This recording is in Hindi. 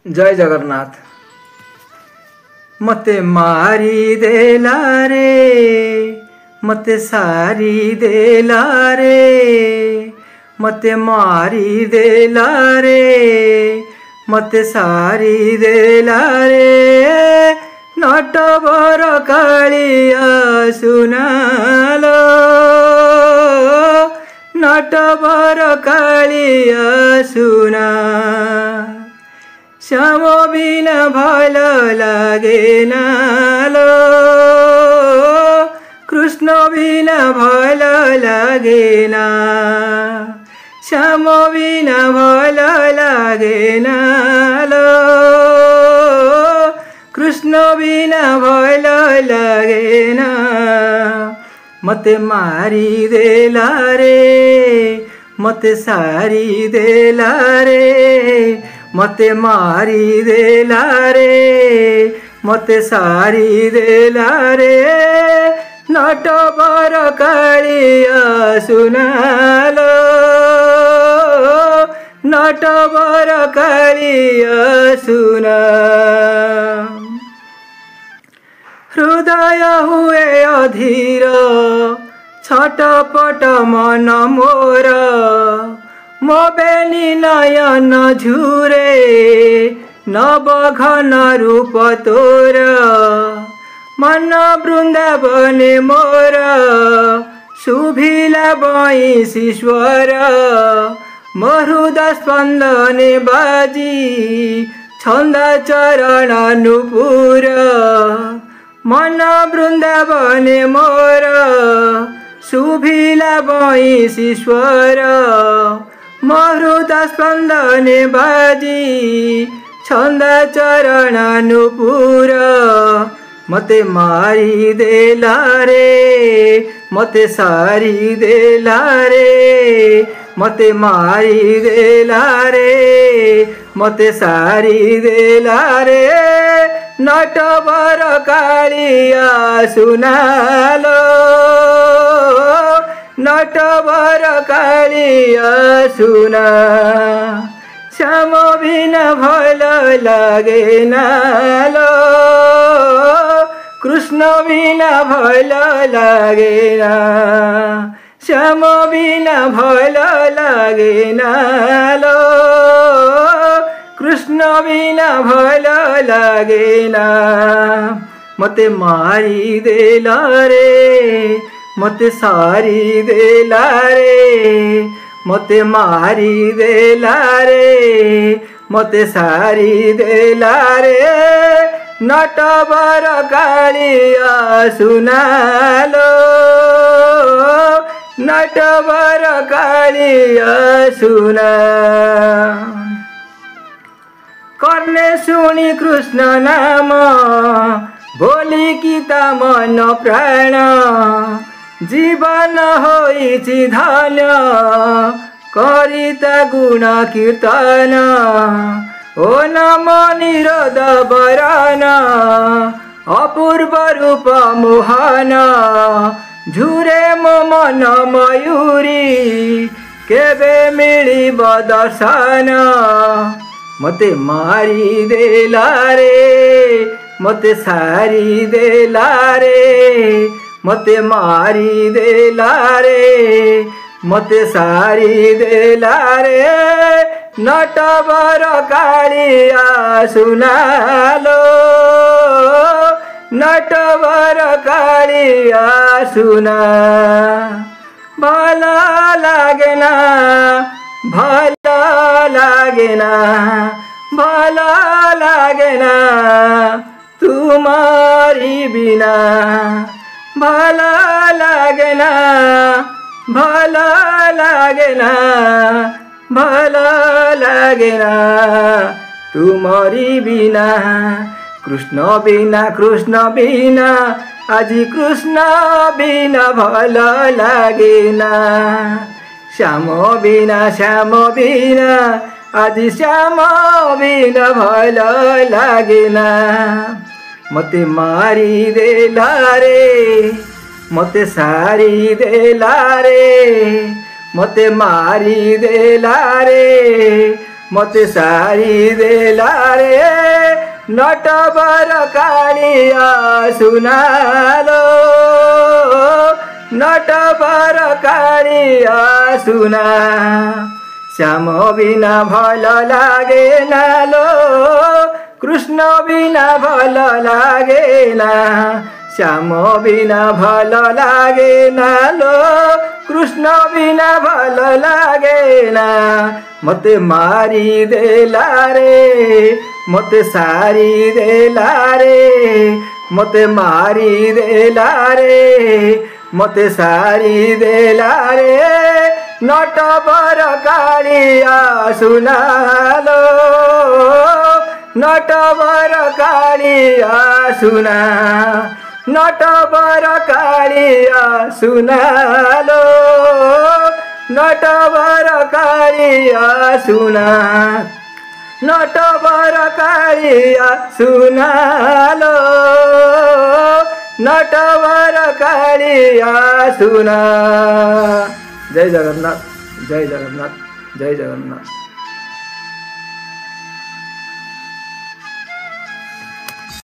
जय जगन्नाथ। मते मारी देला रे, मते सारी देला रे, मते मारी देला रे, मते सारी देला रे। नटवर कालिया सुनालो, नटवर कालिया सुना। श्याम बिना भल लागे नालो, कृष्ण बिना भल लागे ना। श्याम बिना भल लागे नालो, कृष्ण बिना भल लागे ना। मते मारी देला रे, मते सारी देला रे, मते मारी देला रे, मते सारी देला रे। नटवर कालिया सुनालो, नटवर कालिया सुना। हृदय हुए अधीर छटपट मन मोर, मो बेनी नयन झुरे नवघन रूप तोर। मन वृंदावने मोर शुभिला बंशी स्वर, मरुदा स्पंदने बाजी छंद चरण नुपुर। मन वृंदावने मोर शुभिला बंशी स्वर, मरुदा स्पंदने बाजी छंद चरण नुपुर। मते मारी देला रे, मते सारी देला रे, मते मारी देला रे, मते सारी देला रे। नटवर कालिया सुनालो, नटवर कालिया सुना। श्याम बिना भल लागे नालो, कृष्ण बिना भल लागे ना। श्याम बिना भल लागे नालो, कृष्ण बिना भल लागे ना। मते मारी देला रे, मते सारी देला रे, मते मारी देला रे, मते सारी देला रे। नटवर कालिया सुनालो, नटवर कालिया सुना। कर्णे सुनी कृष्ण नाम, बोली गीता मन प्राण। जीवन होइछि धन्य, करिता गुण कीर्तन। ओ नम निरोध वरण, अपूर्व रूप मोहन। झुरे मो मन मयूरी, केबे मिलिब दर्शन। मते मारी देला रे, मते सारी देला रे, मते मारी देला रे, मते सारी देला रे। नटवर कालिया सुनालो, नटवर कालिया सुना। भल लागे ना, भल लागे ना, भल लागे ना तुम्हारी बिना। भल लागे ना, भल लागे ना, भल लागे ना तुम्हारी बिना। कृष्ण बिना, कृष्ण बिना, आजी कृष्ण बिना भल लागे ना। श्याम बिना, श्याम बिना, आजी श्याम बिना भल लागे ना। मते मारी देला रे, मते सारी देला रे, मते मारी देला रे, मते सारी देला रे नटवर कालिया सुनालो नटवर कालिया सुना श्याम बिना भल लागे नालो कृष्ण बिना भल लागे ना श्याम बिना भल लागे नालो कृष्ण बिना भल लागे ना मते मारी देला रे मते सारी देला रे मते मारी देला रे मते सारी देला रे नटवर कालिया सुनालो नटवर कालिया सुना नटवर कालिया सुनालो नटवर कालिया सुना नटवर कालिया सुनालो नटवर कालिया सुना। जय जगन्नाथ जय जगन्नाथ जय जगन्नाथ।